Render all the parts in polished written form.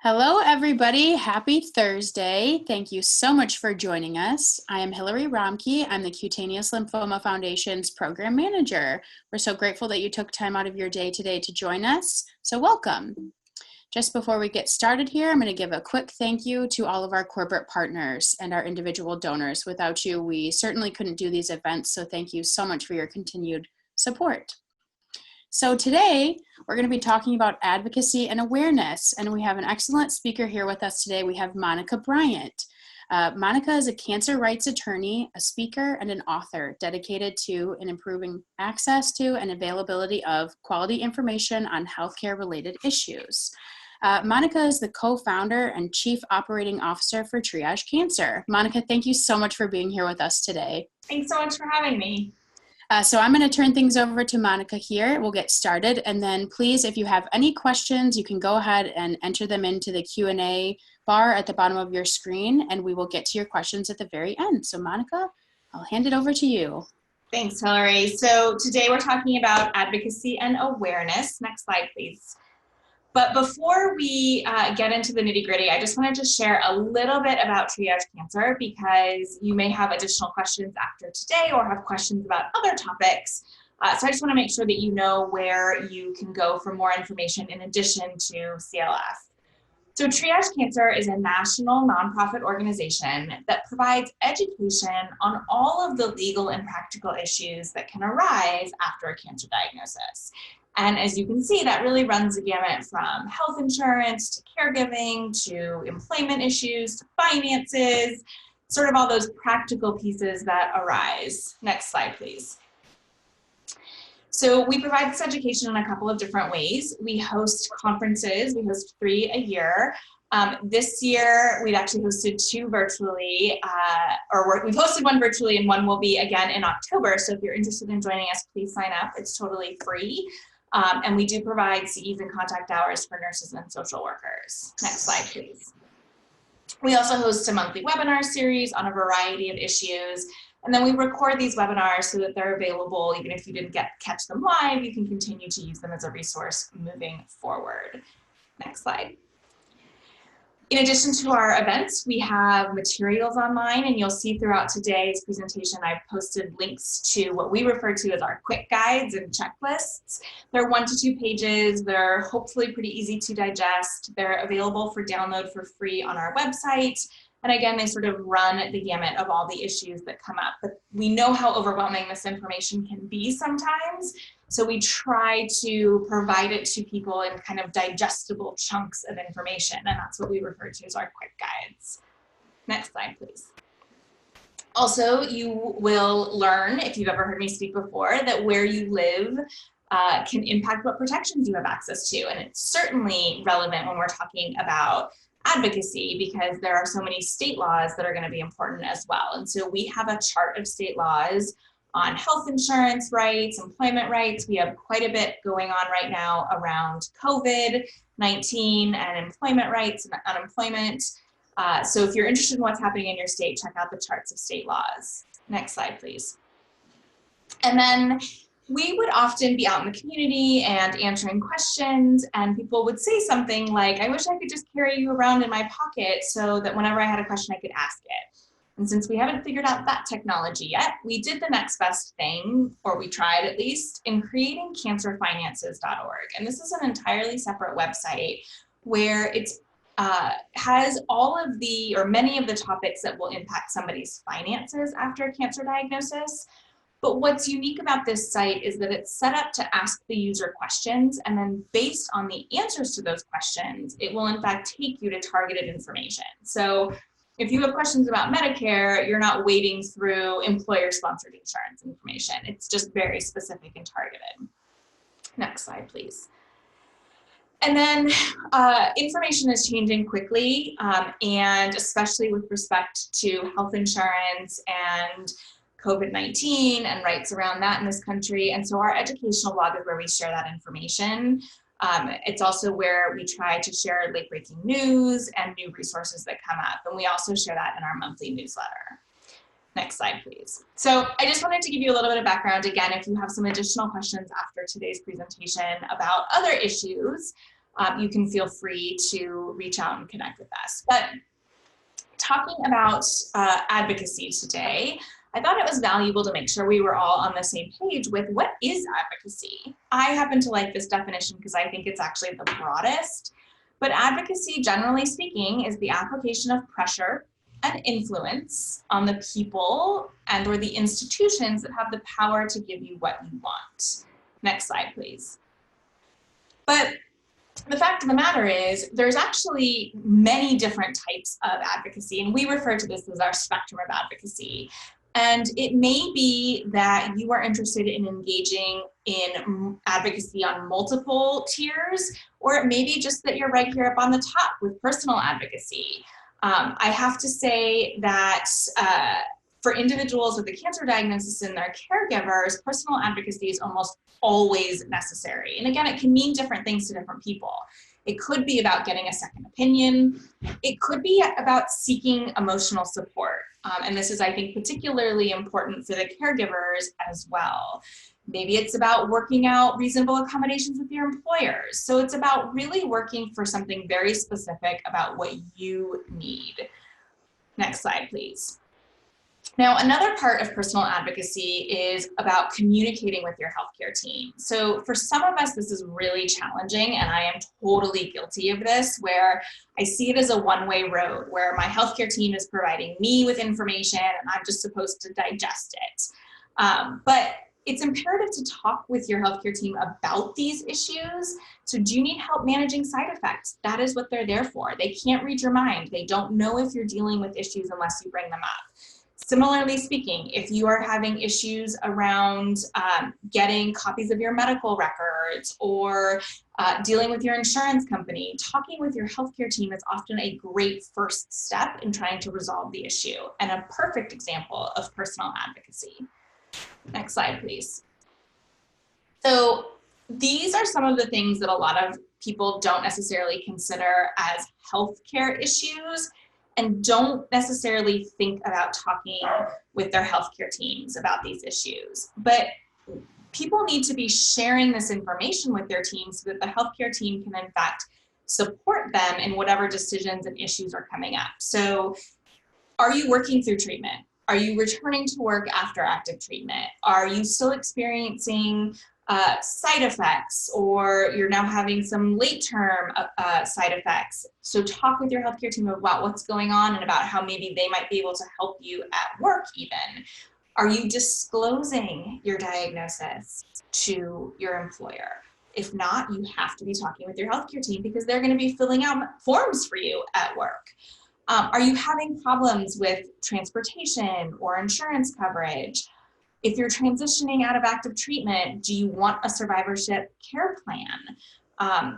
Hello, everybody. Happy Thursday. Thank you so much for joining us. I am Hillary Romke. I'm the Cutaneous Lymphoma Foundation's Program Manager. We're so grateful that you took time out of your day today to join us. So welcome. Just before we get started here, I'm going to give a quick thank you to all of our corporate partners and our individual donors. Without you, we certainly couldn't do these events. So thank you so much for your continued support. So today, we're going to be talking about advocacy and awareness, and we have an excellent speaker here with us today. We have Monica Bryant. Monica is a cancer rights attorney, a speaker, and an author dedicated to and improving access to and availability of quality information on healthcare-related issues. Monica is the co-founder and chief operating officer for Triage Cancer. Monica, thank you so much for being here with us today. Thanks so much for having me. So I'm going to turn things over to Monica here. We'll get started. And then please, if you have any questions, you can go ahead and enter them into the Q&A bar at the bottom of your screen, and we will get to your questions at the very end. So Monica, I'll hand it over to you. Thanks, Hillary. So today we're talking about advocacy and awareness. Next slide, please. But before we get into the nitty-gritty, I just wanted to share a little bit about Triage Cancer because you may have additional questions after today or have questions about other topics. So I just want to make sure that you know where you can go for more information in addition to CLF. So Triage Cancer is a national nonprofit organization that provides education on all of the legal and practical issues that can arise after a cancer diagnosis. And as you can see, that really runs the gamut from health insurance to caregiving to employment issues to finances, sort of all those practical pieces that arise. Next slide, please. So we provide this education in a couple of different ways. We host conferences. We host 3 a year. This year, we've actually hosted 2 virtually, we've hosted 1 virtually and 1 will be again in October. So if you're interested in joining us, please sign up. It's totally free. And we do provide CEs and contact hours for nurses and social workers. Next slide, please. We also host a monthly webinar series on a variety of issues. And then we record these webinars so that they're available. Even if you didn't catch them live, you can continue to use them as a resource moving forward. Next slide. In addition to our events, we have materials online, and you'll see throughout today's presentation, I've posted links to what we refer to as our quick guides and checklists. They're 1 to 2 pages. They're hopefully pretty easy to digest. They're available for download for free on our website. And again, they sort of run the gamut of all the issues that come up. But we know how overwhelming this information can be sometimes. So we try to provide it to people in kind of digestible chunks of information. And that's what we refer to as our quick guides. Next slide, please. Also, you will learn, if you've ever heard me speak before, that where you live can impact what protections you have access to. And it's certainly relevant when we're talking about advocacy because there are so many state laws that are going to be important as well. And so we have a chart of state laws on health insurance rights, employment rights. We have quite a bit going on right now around COVID-19 and employment rights and unemployment. So if you're interested in what's happening in your state, check out the charts of state laws. Next slide, please. And then we would often be out in the community and answering questions, and people would say something like, I wish I could just carry you around in my pocket so that whenever I had a question, I could ask it. And since we haven't figured out that technology yet, we did the next best thing, or we tried at least, in creating cancerfinances.org. And this is an entirely separate website where it's has all of the, or many of the topics that will impact somebody's finances after a cancer diagnosis. But what's unique about this site is that it's set up to ask the user questions, and then based on the answers to those questions, it will in fact take you to targeted information. So if you have questions about Medicare, you're not wading through employer-sponsored insurance information. It's just very specific and targeted. Next slide, please. And then information is changing quickly, and especially with respect to health insurance and COVID-19 and rights around that in this country. And so our educational blog is where we share that information. It's also where we try to share late-breaking news and new resources that come up. And we also share that in our monthly newsletter. Next slide, please. So I just wanted to give you a little bit of background. Again, if you have some additional questions after today's presentation about other issues, you can feel free to reach out and connect with us. But talking about advocacy today, I thought it was valuable to make sure we were all on the same page with what is advocacy. I happen to like this definition because I think it's actually the broadest, but advocacy, generally speaking, is the application of pressure and influence on the people and or the institutions that have the power to give you what you want. Next slide, please. But the fact of the matter is there's actually many different types of advocacy, and we refer to this as our spectrum of advocacy. And it may be that you are interested in engaging in advocacy on multiple tiers, or it may be just that you're right here up on the top with personal advocacy. I have to say that for individuals with a cancer diagnosis and their caregivers, personal advocacy is almost always necessary. And again, it can mean different things to different people. It could be about getting a second opinion. It could be about seeking emotional support. And this is, I think, particularly important for the caregivers as well. Maybe it's about working out reasonable accommodations with your employers. So it's about really working for something very specific about what you need. Next slide, please. Now, another part of personal advocacy is about communicating with your healthcare team. So for some of us, this is really challenging, and I am totally guilty of this, where I see it as a one-way road, where my healthcare team is providing me with information and I'm just supposed to digest it. But it's imperative to talk with your healthcare team about these issues. So do you need help managing side effects? That is what they're there for. They can't read your mind. They don't know if you're dealing with issues unless you bring them up. Similarly speaking, if you are having issues around getting copies of your medical records or dealing with your insurance company, talking with your healthcare team is often a great first step in trying to resolve the issue and a perfect example of personal advocacy. Next slide, please. So these are some of the things that a lot of people don't necessarily consider as healthcare issues and don't necessarily think about talking with their healthcare teams about these issues. But people need to be sharing this information with their teams so that the healthcare team can in fact support them in whatever decisions and issues are coming up. So are you working through treatment? Are you returning to work after active treatment? Are you still experiencing side effects, or you're now having some late-term side effects? So talk with your healthcare team about what's going on and about how maybe they might be able to help you at work even. Are you disclosing your diagnosis to your employer? If not, you have to be talking with your healthcare team because they're going to be filling out forms for you at work. Are you having problems with transportation or insurance coverage? If you're transitioning out of active treatment, do you want a survivorship care plan?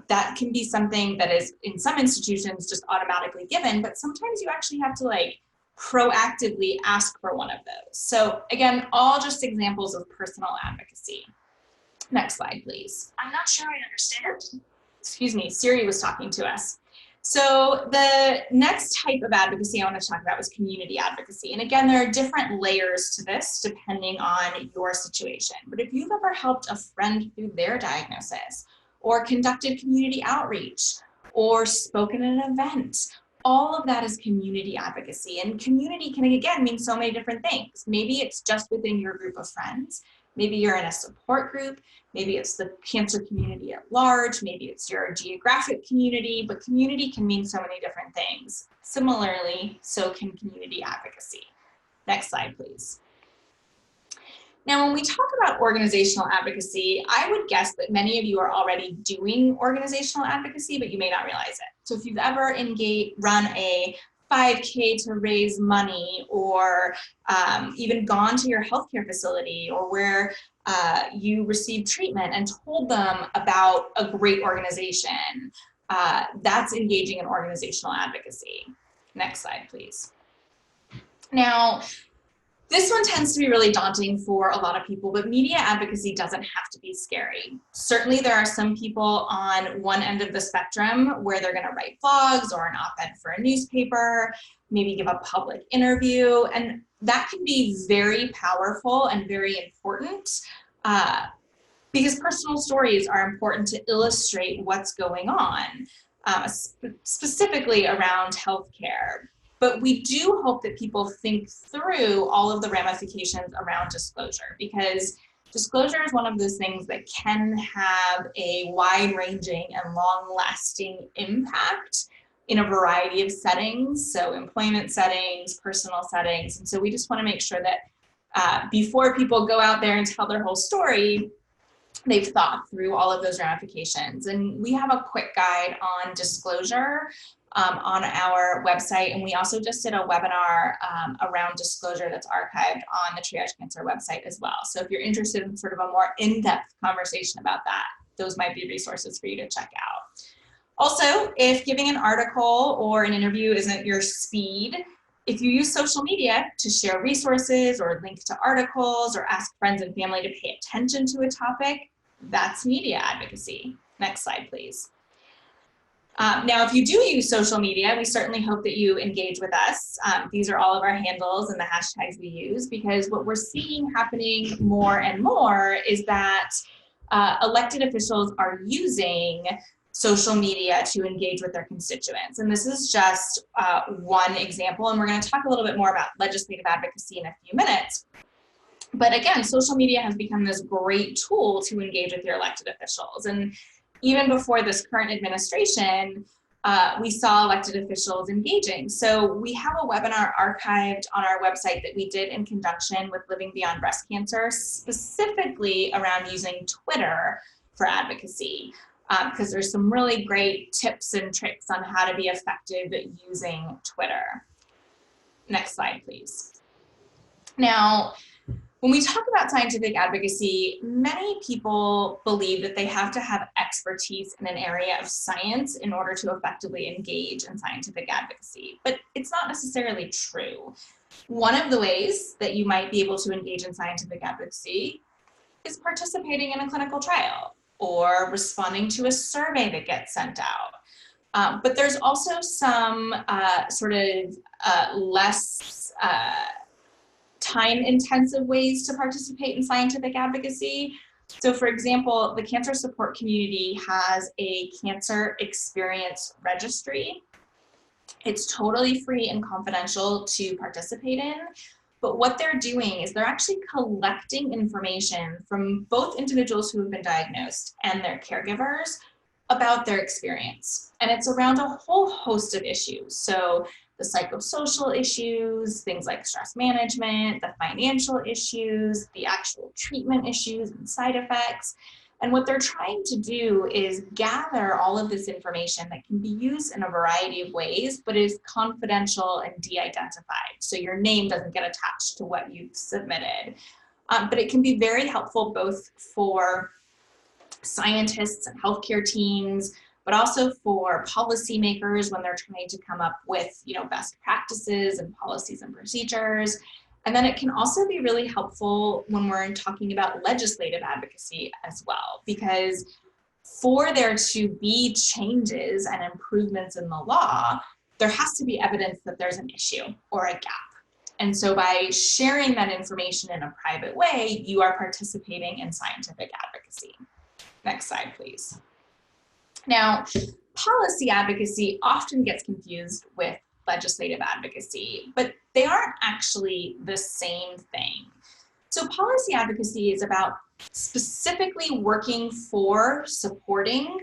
That can be something that is in some institutions just automatically given, but sometimes you actually have to proactively ask for one of those. So again, all just examples of personal advocacy. Next slide, please. I'm not sure I understand. Excuse me, Siri was talking to us. So the next type of advocacy I want to talk about was community advocacy. And again, there are different layers to this depending on your situation. But if you've ever helped a friend through their diagnosis, or conducted community outreach, or spoken at an event, all of that is community advocacy. And community can, again, mean so many different things. Maybe it's just within your group of friends. Maybe you're in a support group. Maybe it's the cancer community at large. Maybe it's your geographic community, but community can mean so many different things. Similarly, so can community advocacy. Next slide, please. Now, when we talk about organizational advocacy, I would guess that many of you are already doing organizational advocacy, but you may not realize it. So if you've ever run a 5K to raise money, or even gone to your healthcare facility, or where you received treatment and told them about a great organization, that's engaging in organizational advocacy. Next slide, please. Now, this one tends to be really daunting for a lot of people, but media advocacy doesn't have to be scary. Certainly there are some people on one end of the spectrum where they're going to write blogs or an op-ed for a newspaper, maybe give a public interview, and that can be very powerful and very important. because personal stories are important to illustrate what's going on, specifically around healthcare. But we do hope that people think through all of the ramifications around disclosure, because disclosure is one of those things that can have a wide-ranging and long-lasting impact in a variety of settings, so employment settings, personal settings. And so we just want to make sure that before people go out there and tell their whole story, they've thought through all of those ramifications. And we have a quick guide on disclosure on our website. And we also just did a webinar around disclosure that's archived on the Triage Cancer website as well. So if you're interested in sort of a more in-depth conversation about that, those might be resources for you to check out. Also, if giving an article or an interview isn't your speed, if you use social media to share resources or link to articles or ask friends and family to pay attention to a topic, that's media advocacy. Next slide, please. Now, if you do use social media, we certainly hope that you engage with us. These are all of our handles and the hashtags we use, because what we're seeing happening more and more is that elected officials are using social media to engage with their constituents. And this is just one example, and we're going to talk a little bit more about legislative advocacy in a few minutes. But again, social media has become this great tool to engage with your elected officials. And even before this current administration, we saw elected officials engaging. So we have a webinar archived on our website that we did in conjunction with Living Beyond Breast Cancer, specifically around using Twitter for advocacy, because there's some really great tips and tricks on how to be effective at using Twitter. Next slide, please. Now, when we talk about scientific advocacy, many people believe that they have to have expertise in an area of science in order to effectively engage in scientific advocacy, but it's not necessarily true. One of the ways that you might be able to engage in scientific advocacy is participating in a clinical trial or responding to a survey that gets sent out. But there's also some less time-intensive ways to participate in scientific advocacy. So for example, the cancer support community has a cancer experience registry. It's totally free and confidential to participate in, but what they're doing is they're actually collecting information from both individuals who have been diagnosed and their caregivers about their experience. And it's around a whole host of issues. So the psychosocial issues, things like stress management, the financial issues, the actual treatment issues and side effects. And what they're trying to do is gather all of this information that can be used in a variety of ways, but is confidential and de-identified. So your name doesn't get attached to what you've submitted. But it can be very helpful both for scientists and healthcare teams, but also for policymakers when they're trying to come up with, best practices and policies and procedures. And then it can also be really helpful when we're talking about legislative advocacy as well, because for there to be changes and improvements in the law, there has to be evidence that there's an issue or a gap. And so by sharing that information in a private way, you are participating in scientific advocacy. Next slide, please. Now, policy advocacy often gets confused with legislative advocacy, but they aren't actually the same thing. So policy advocacy is about specifically working for, supporting,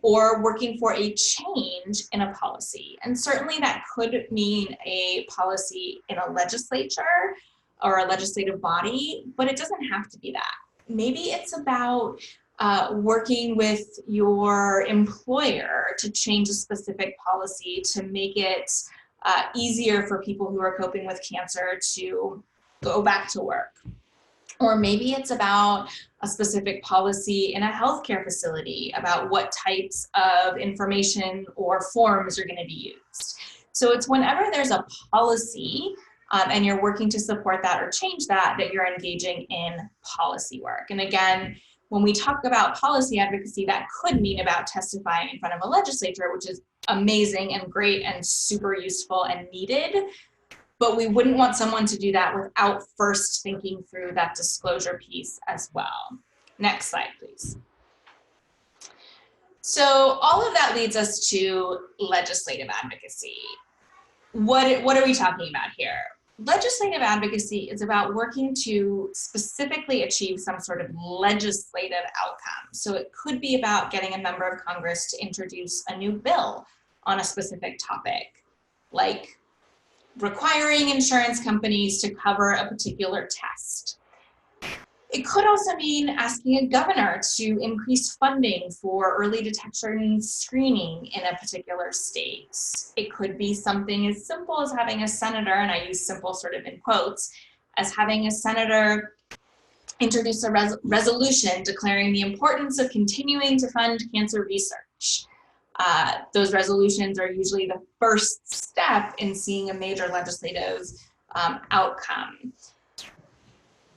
or working for a change in a policy. And certainly that could mean a policy in a legislature or a legislative body, but it doesn't have to be that. Maybe it's about working with your employer to change a specific policy to make it easier for people who are coping with cancer to go back to work. Or maybe it's about a specific policy in a healthcare facility about what types of information or forms are going to be used. So it's whenever there's a policy and you're working to support that or change that, that you're engaging in policy work. And again, when we talk about policy advocacy, that could mean about testifying in front of a legislature, which is amazing and great and super useful and needed. But we wouldn't want someone to do that without first thinking through that disclosure piece as well. Next slide, please. So all of that leads us to legislative advocacy. What are we talking about here? Legislative advocacy is about working to specifically achieve some sort of legislative outcome. So it could be about getting a member of Congress to introduce a new bill on a specific topic, like requiring insurance companies to cover a particular test. It could also mean asking a governor to increase funding for early detection screening in a particular state. It could be something as simple as having a senator, and I use simple sort of in quotes, as having a senator introduce a resolution declaring the importance of continuing to fund cancer research. Those resolutions are usually the first step in seeing a major legislative outcome.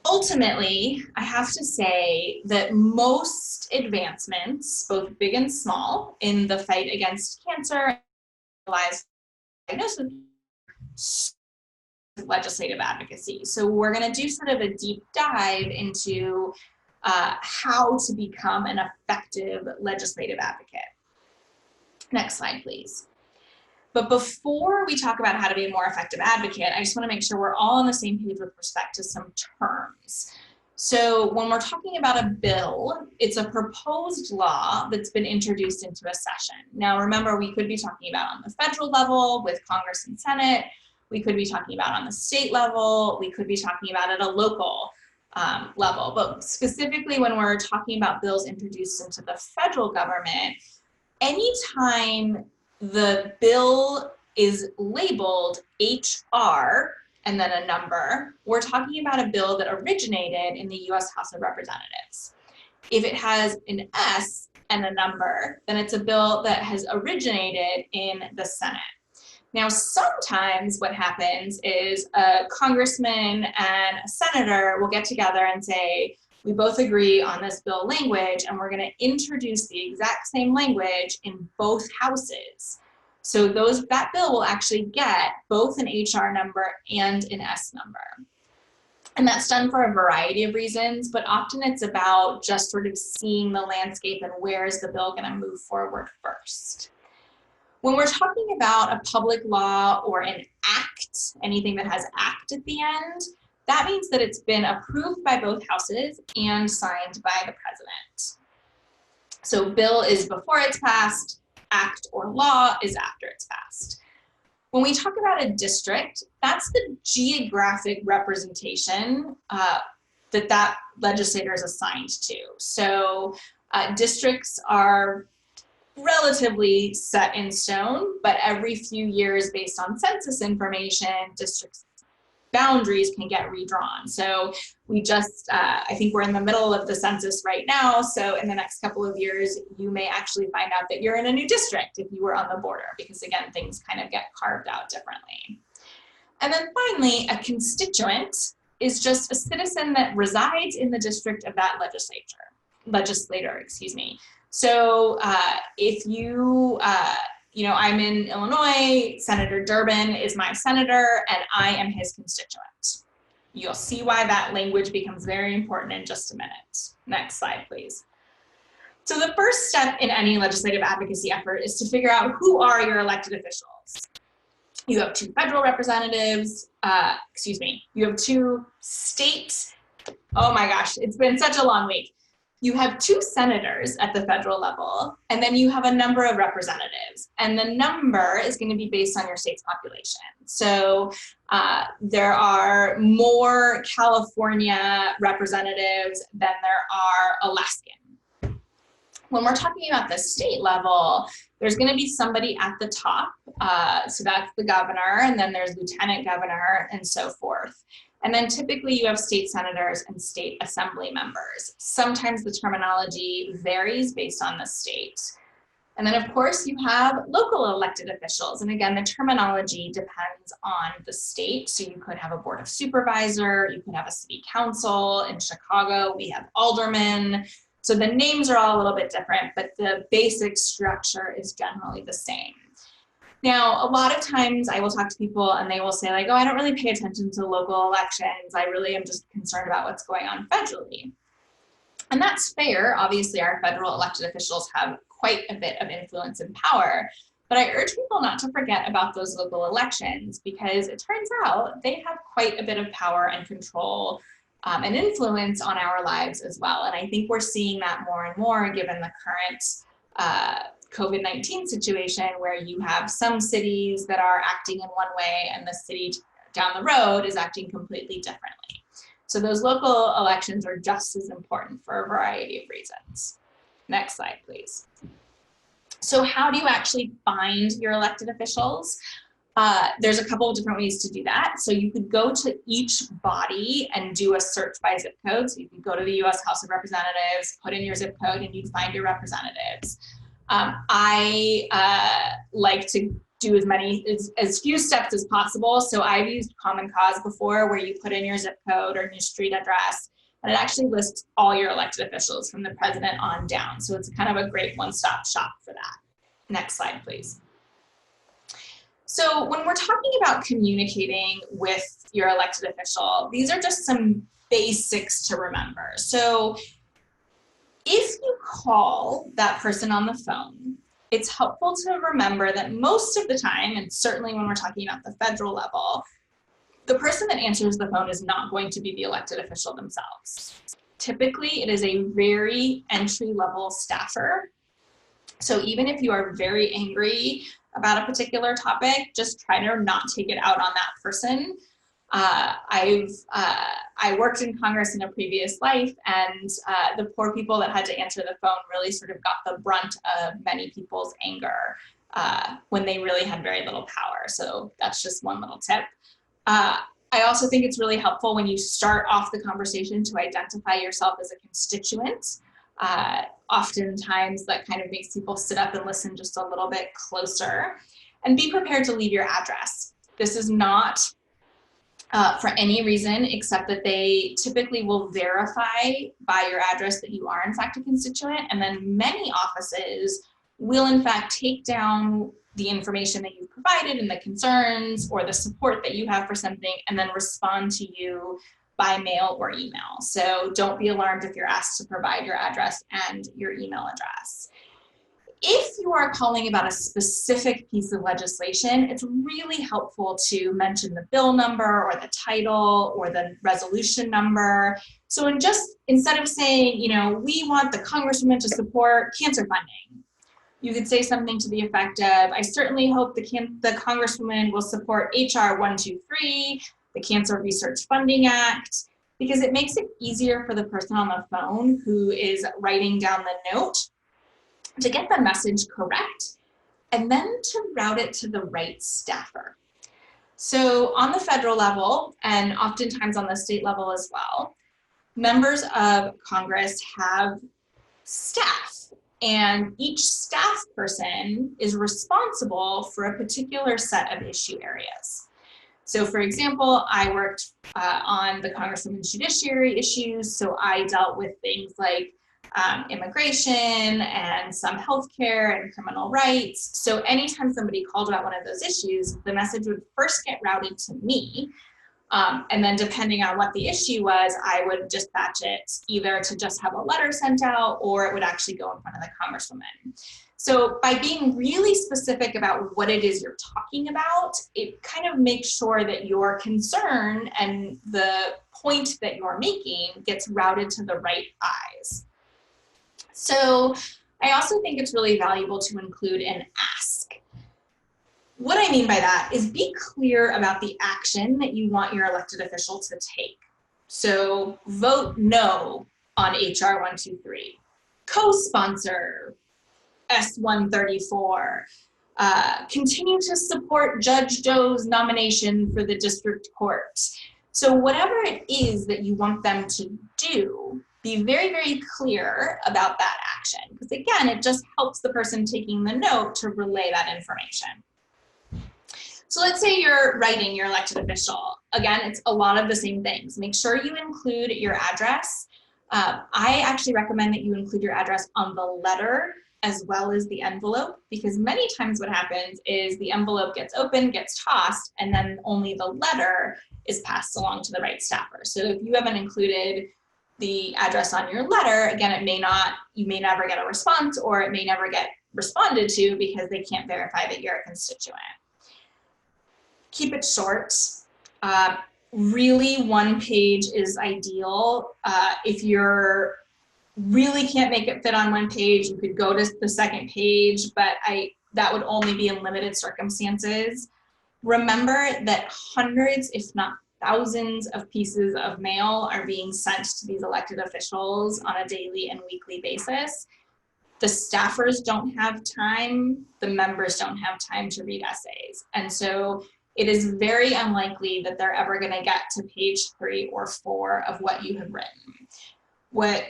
Ultimately, I have to say that most advancements, both big and small, in the fight against cancer, diagnosis, legislative advocacy. So we're going to do sort of a deep dive into how to become an effective legislative advocate. Next slide, please. But before we talk about how to be a more effective advocate, I just want to make sure we're all on the same page with respect to some terms. So when we're talking about a bill, it's a proposed law that's been introduced into a session. Now, remember, we could be talking about on the federal level with Congress and Senate. We could be talking about on the state level. We could be talking about at a local level. But specifically when we're talking about bills introduced into the federal government, anytime the bill is labeled HR and then a number, we're talking about a bill that originated in the US House of Representatives. If it has an S and a number, then it's a bill that has originated in the Senate. Now, sometimes what happens is a congressman and a senator will get together and say, we both agree on this bill language, and we're going to introduce the exact same language in both houses. So that bill will actually get both an HR number and an S number. And that's done for a variety of reasons, but often it's about just sort of seeing the landscape and where is the bill going to move forward first. When we're talking about a public law or an act, anything that has act at the end, that means that it's been approved by both houses and signed by the president. So bill is before it's passed, act or law is after it's passed. When we talk about a district, that's the geographic representation that legislator is assigned to. So districts are relatively set in stone, but every few years based on census information, districts boundaries can get redrawn. So we just, I think we're in the middle of the census right now. So in the next couple of years, you may actually find out that you're in a new district if you were on the border, because again, things kind of get carved out differently. And then finally, a constituent is just a citizen that resides in the district of that legislator, excuse me. So if I'm in Illinois, Senator Durbin is my senator, and I am his constituent. You'll see why that language becomes very important in just a minute. Next slide, please. So the first step in any legislative advocacy effort is to figure out who are your elected officials. You have 2 federal representatives, you have 2 state, oh my gosh, it's been such a long week. You have 2 senators at the federal level, and then you have a number of representatives. And the number is going to be based on your state's population. So there are more California representatives than there are Alaskan. When we're talking about the state level, there's going to be somebody at the top. So that's the governor, and then there's lieutenant governor, and so forth. And then typically you have state senators and state assembly members. Sometimes the terminology varies based on the state. And then of course you have local elected officials. And again, the terminology depends on the state. So you could have a board of supervisor, you could have a city council. In Chicago, we have aldermen. So the names are all a little bit different, but the basic structure is generally the same. Now, a lot of times I will talk to people and they will say like, oh, I don't really pay attention to local elections. I really am just concerned about what's going on federally. And that's fair. Obviously, our federal elected officials have quite a bit of influence and power. But I urge people not to forget about those local elections, because it turns out they have quite a bit of power and control and influence on our lives as well. And I think we're seeing that more and more given the current COVID-19 situation, where you have some cities that are acting in one way and the city down the road is acting completely differently. So those local elections are just as important for a variety of reasons. Next slide, please. So how do you actually find your elected officials? There's a couple of different ways to do that. So you could go to each body and do a search by zip code. So you can go to the US House of Representatives, put in your zip code, and you'd find your representatives. I like to do as few steps as possible. So I've used Common Cause before, where you put in your zip code or your street address, and it actually lists all your elected officials from the president on down. So it's kind of a great one-stop shop for that. Next slide, please. So when we're talking about communicating with your elected official, these are just some basics to remember. So if you call that person on the phone, it's helpful to remember that most of the time, and certainly when we're talking about the federal level, the person that answers the phone is not going to be the elected official themselves. Typically, it is a very entry-level staffer. So even if you are very angry about a particular topic, just try to not take it out on that person. I worked in Congress in a previous life, and the poor people that had to answer the phone really sort of got the brunt of many people's anger when they really had very little power. So that's just one little tip. I also think it's really helpful when you start off the conversation to identify yourself as a constituent. Oftentimes that kind of makes people sit up and listen just a little bit closer, and be prepared to leave your address. This is not for any reason except that they typically will verify by your address that you are in fact a constituent, and then many offices will in fact take down the information that you've provided and the concerns or the support that you have for something, and then respond to you by mail or email. So don't be alarmed if you're asked to provide your address and your email address. If you are calling about a specific piece of legislation, it's really helpful to mention the bill number or the title or the resolution number. So instead of saying, we want the congresswoman to support cancer funding, you could say something to the effect of, I certainly hope the congresswoman will support HR 123, the Cancer Research Funding Act, because it makes it easier for the person on the phone who is writing down the note to get the message correct, and then to route it to the right staffer. So on the federal level, and oftentimes on the state level as well, members of Congress have staff, and each staff person is responsible for a particular set of issue areas. So for example, I worked on the Congresswoman's judiciary issues, so I dealt with things like immigration and some healthcare and criminal rights. So anytime somebody called about one of those issues, the message would first get routed to me. And then depending on what the issue was, I would dispatch it either to just have a letter sent out, or it would actually go in front of the congresswoman. So by being really specific about what it is you're talking about, it kind of makes sure that your concern and the point that you're making gets routed to the right eyes. So I also think it's really valuable to include an ask. What I mean by that is be clear about the action that you want your elected official to take. So vote no on HR 123, co-sponsor S134, continue to support Judge Joe's nomination for the district court. So whatever it is that you want them to do, be very, very clear about that action. Because again, it just helps the person taking the note to relay that information. So let's say you're writing your elected official. Again, it's a lot of the same things. Make sure you include your address. I actually recommend that you include your address on the letter as well as the envelope, because many times what happens is the envelope gets opened, gets tossed, and then only the letter is passed along to the right staffer. So if you haven't included the address on your letter, again, you may never get a response, or it may never get responded to because they can't verify that you're a constituent. Keep it short. Really, one page is ideal. If you're really can't make it fit on one page, you could go to the second page, but that would only be in limited circumstances. Remember that hundreds, if not thousands, of pieces of mail are being sent to these elected officials on a daily and weekly basis. The staffers don't have time, the members don't have time to read essays. And so it is very unlikely that they're ever going to get to page 3 or 4 of what you have written. What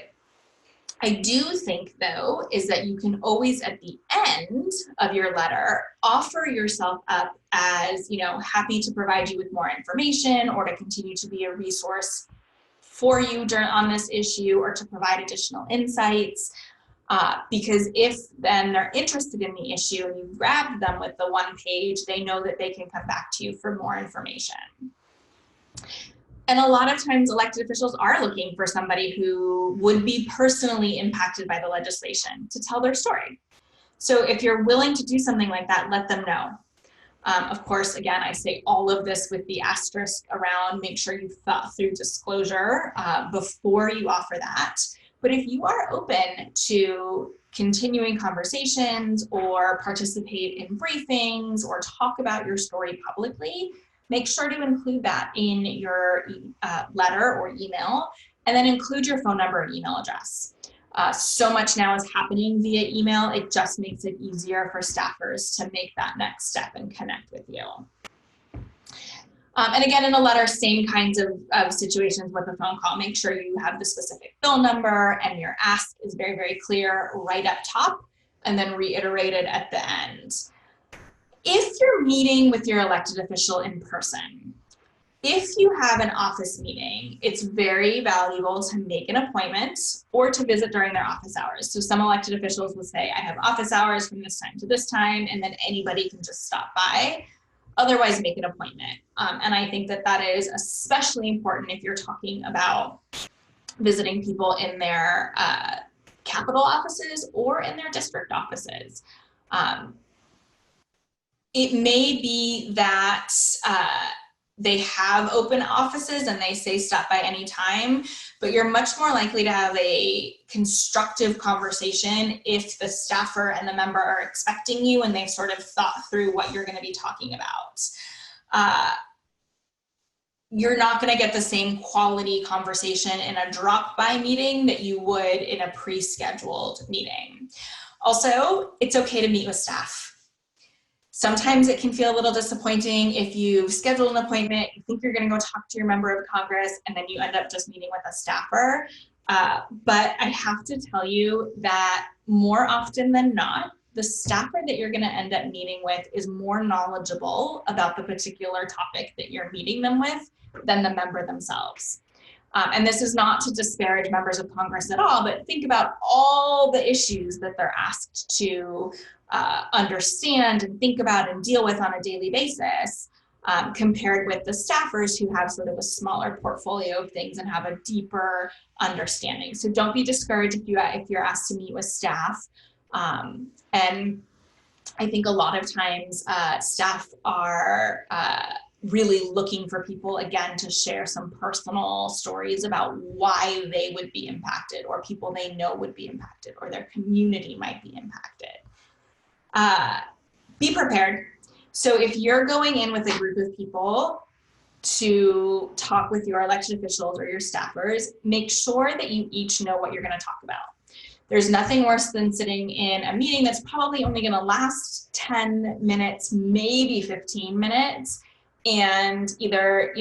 I do think, though, is that you can always, at the end of your letter, offer yourself up as, happy to provide you with more information, or to continue to be a resource for you on this issue, or to provide additional insights. Because if then they're interested in the issue and you grab them with the one page, they know that they can come back to you for more information. And a lot of times elected officials are looking for somebody who would be personally impacted by the legislation to tell their story. So if you're willing to do something like that, let them know. Of course, again, I say all of this with the asterisk around, make sure you've thought through disclosure before you offer that. But if you are open to continuing conversations or participate in briefings or talk about your story publicly, make sure to include that in your letter or email, and then include your phone number and email address. So much now is happening via email, it just makes it easier for staffers to make that next step and connect with you. And again, in a letter, same kinds of situations with a phone call. Make sure you have the specific phone number and your ask is very, very clear right up top, and then reiterated at the end. If you're meeting with your elected official in person, if you have an office meeting, it's very valuable to make an appointment or to visit during their office hours. So some elected officials will say, I have office hours from this time to this time, and then anybody can just stop by. Otherwise, make an appointment. And I think that is especially important if you're talking about visiting people in their capital offices or in their district offices. It may be that they have open offices and they say stop by any time, but you're much more likely to have a constructive conversation if the staffer and the member are expecting you and they've sort of thought through what you're going to be talking about. You're not going to get the same quality conversation in a drop-by meeting that you would in a pre-scheduled meeting. Also, it's okay to meet with staff. Sometimes it can feel a little disappointing if you've scheduled an appointment, you think you're going to go talk to your member of Congress, and then you end up just meeting with a staffer. But I have to tell you that more often than not, the staffer that you're going to end up meeting with is more knowledgeable about the particular topic that you're meeting them with than the member themselves. And this is not to disparage members of Congress at all, but think about all the issues that they're asked to understand and think about and deal with on a daily basis, compared with the staffers who have sort of a smaller portfolio of things and have a deeper understanding. So don't be discouraged if you're asked to meet with staff. And I think a lot of times staff are really looking for people, again, to share some personal stories about why they would be impacted, or people they know would be impacted, or their community might be impacted. Be prepared. So if you're going in with a group of people to talk with your elected officials or your staffers, make sure that you each know what you're going to talk about. There's nothing worse than sitting in a meeting that's probably only going to last 10 minutes, maybe 15 minutes, and either,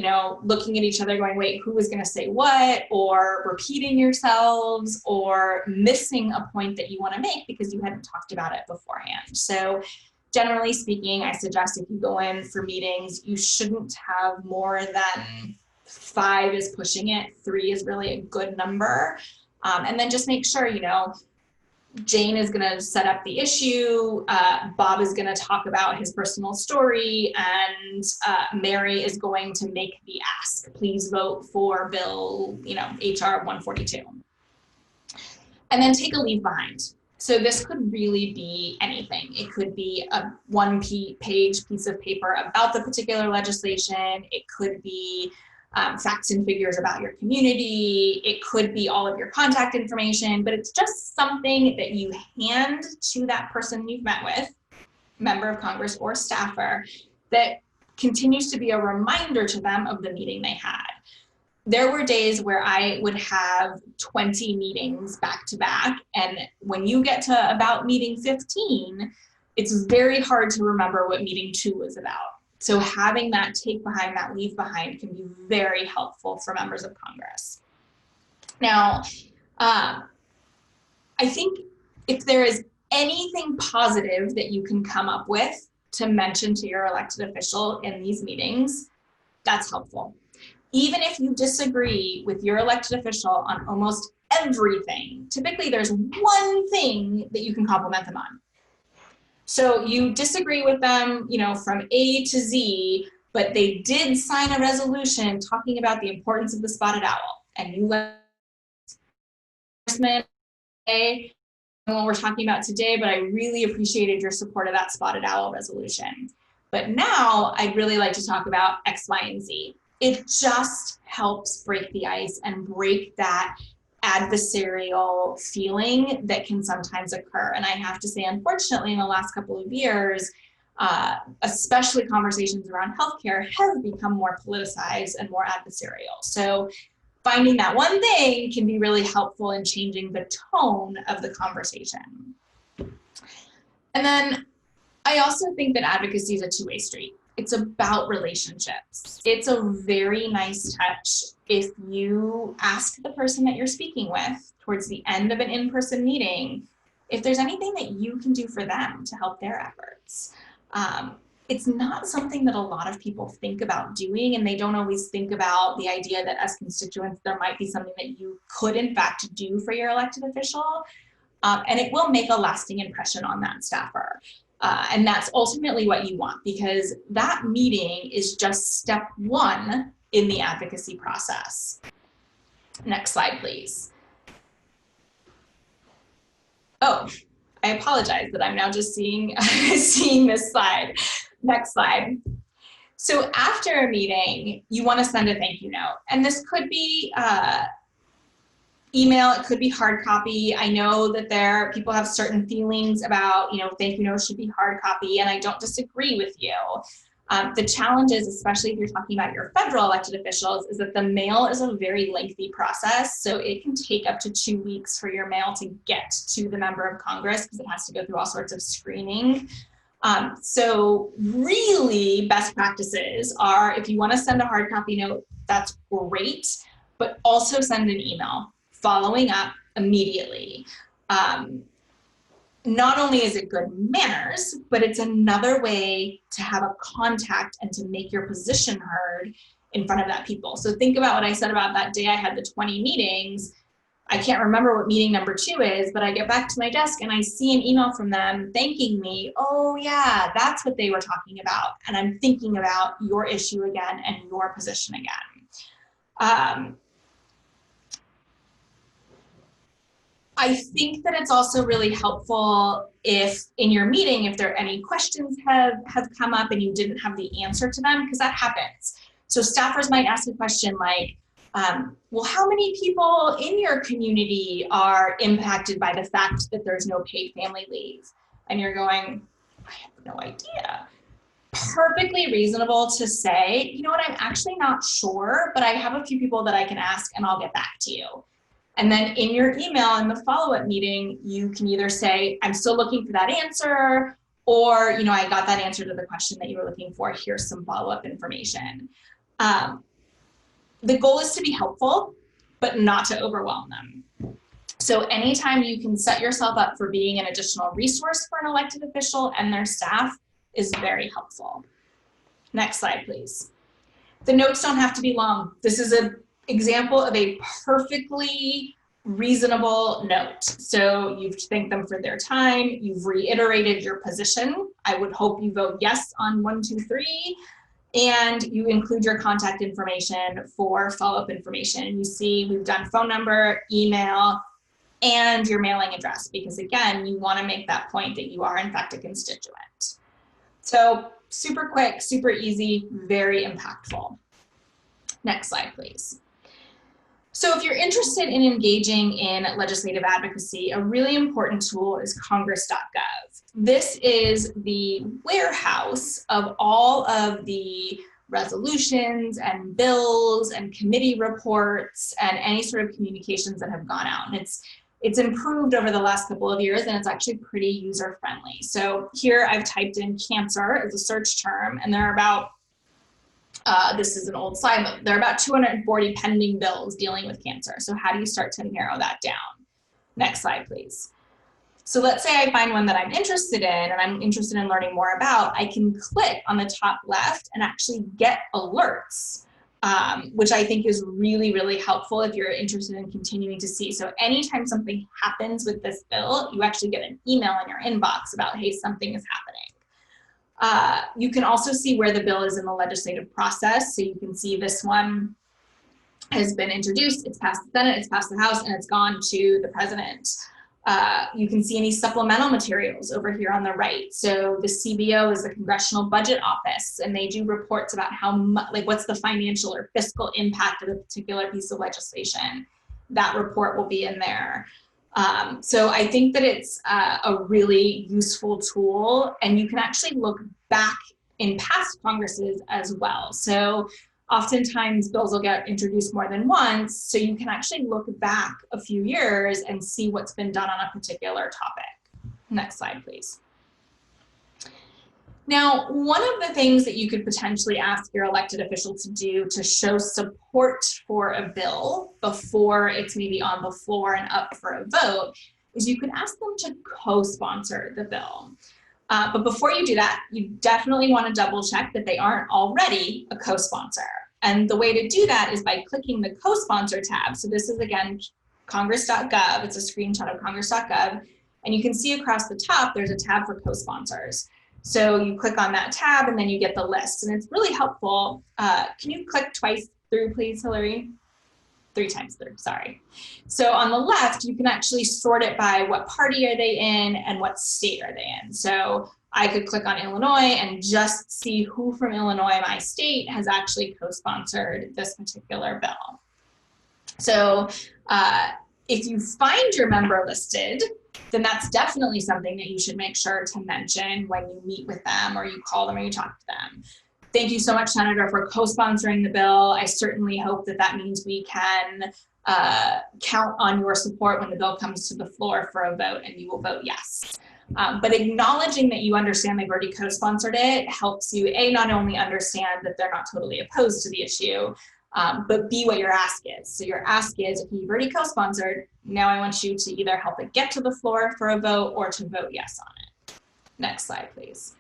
looking at each other going, wait, who was going to say what, or repeating yourselves, or missing a point that you want to make because you hadn't talked about it beforehand. So generally speaking, I suggest if you go in for meetings, you shouldn't have more than 5 is pushing it. 3 is really a good number. And then just make sure, Jane is going to set up the issue. Bob is going to talk about his personal story, and Mary is going to make the ask. Please vote for Bill, HR 142. And then take a leave behind. So this could really be anything. It could be a one-page piece of paper about the particular legislation. It could be facts and figures about your community. It could be all of your contact information, but it's just something that you hand to that person you've met with, member of Congress or staffer, that continues to be a reminder to them of the meeting they had. There were days where I would have 20 meetings back to back, and when you get to about meeting 15, it's very hard to remember what meeting 2 was about. So having that take behind, that leave behind, can be very helpful for members of Congress. Now, I think if there is anything positive that you can come up with to mention to your elected official in these meetings, that's helpful. Even if you disagree with your elected official on almost everything, typically there's one thing that you can compliment them on. So you disagree with them, from A to Z, but they did sign a resolution talking about the importance of the spotted owl, and you let what we're talking about today, but I really appreciated your support of that spotted owl resolution. But now I'd really like to talk about X, Y, and Z. It just helps break the ice and break that adversarial feeling that can sometimes occur. And I have to say, unfortunately, in the last couple of years, especially conversations around healthcare have become more politicized and more adversarial. So finding that one thing can be really helpful in changing the tone of the conversation. And then I also think that advocacy is a two-way street. It's about relationships. It's a very nice touch if you ask the person that you're speaking with towards the end of an in-person meeting if there's anything that you can do for them to help their efforts. It's not something that a lot of people think about doing, and they don't always think about the idea that as constituents, there might be something that you could in fact do for your elected official, and it will make a lasting impression on that staffer. And that's ultimately what you want, because that meeting is just step one in the advocacy process. Next slide, please. Oh, I apologize that I'm now just seeing this slide. Next slide. So after a meeting, you want to send a thank you note. And this could be email, it could be hard copy. I know that people have certain feelings about, thank you notes should be hard copy, and I don't disagree with you. The challenge is, especially if you're talking about your federal elected officials, is that the mail is a very lengthy process. So it can take up to 2 weeks for your mail to get to the member of Congress, because it has to go through all sorts of screening. So really best practices are, if you want to send a hard copy note, that's great, but also send an email following up immediately. Not only is it good manners, but it's another way to have a contact and to make your position heard in front of that people. So think about what I said about that day I had the 20 meetings. I can't remember what meeting number 2 is, but I get back to my desk and I see an email from them thanking me. Oh yeah, that's what they were talking about. And I'm thinking about your issue again and your position again. I think that it's also really helpful if in your meeting, if there are any questions have come up and you didn't have the answer to them, because that happens. So staffers might ask a question like, well, how many people in your community are impacted by the fact that there's no paid family leave? And you're going, I have no idea. Perfectly reasonable to say, you know what, I'm actually not sure, but I have a few people that I can ask and I'll get back to you. And then in your email in the follow-up meeting, you can either say, I'm still looking for that answer, or, I got that answer to the question that you were looking for. Here's some follow-up information. The goal is to be helpful, but not to overwhelm them. So anytime you can set yourself up for being an additional resource for an elected official and their staff is very helpful. Next slide, please. The notes don't have to be long. This is an example of a perfectly reasonable note. So you've thanked them for their time, you've reiterated your position. I would hope you vote yes on 1, 2, 3, and you include your contact information for follow-up information. You see we've done phone number, email, and your mailing address, because again, you want to make that point that you are in fact a constituent. So super quick, super easy, very impactful. Next slide, please. So if you're interested in engaging in legislative advocacy, a really important tool is congress.gov. This is the warehouse of all of the resolutions and bills and committee reports and any sort of communications that have gone out. And it's improved over the last couple of years, and it's actually pretty user-friendly. So here I've typed in cancer as a search term, and there are about this is an old slide, but there are about 240 pending bills dealing with cancer. So how do you start to narrow that down? Next slide, please. So let's say I find one that I'm interested in and I'm interested in learning more about. I can click on the top left and actually get alerts, which I think is really, really helpful if you're interested in continuing to see. So anytime something happens with this bill, you actually get an email in your inbox about, hey, something is happening. You can also see where the bill is in the legislative process. So you can see this one has been introduced, it's passed the Senate, it's passed the House, and it's gone to the President. You can see any supplemental materials over here on the right. So the CBO is the Congressional Budget Office, and they do reports about how much, like what's the financial or fiscal impact of a particular piece of legislation. That report will be in there. So I think that it's a really useful tool, and you can actually look back in past Congresses as well. So oftentimes bills will get introduced more than once, so you can actually look back a few years and see what's been done on a particular topic. Next slide, please. Now, one of the things that you could potentially ask your elected official to do to show support for a bill before it's maybe on the floor and up for a vote is you could ask them to co-sponsor the bill. But before you do that, you definitely want to double check that they aren't already a co-sponsor. And the way to do that is by clicking the co-sponsor tab. So this is, again, congress.gov. It's a screenshot of congress.gov. And you can see across the top, there's a tab for co-sponsors. So you click on that tab and then you get the list. And it's really helpful. Can you click twice through, please, Hillary? 3 times through, sorry. So on the left, you can actually sort it by what party are they in and what state are they in. So I could click on Illinois and just see who from Illinois, my state, has actually co-sponsored this particular bill. So if you find your member listed, then that's definitely something that you should make sure to mention when you meet with them or you call them or you talk to them. Thank you so much, Senator, for co-sponsoring the bill. I certainly hope that that means we can count on your support when the bill comes to the floor for a vote and you will vote yes. But acknowledging that you understand they've already co-sponsored it helps you, A, not only understand that they're not totally opposed to the issue, but B, what your ask is. So your ask is, if you've already co-sponsored, now I want you to either help it get to the floor for a vote or to vote yes on it. Next slide, please.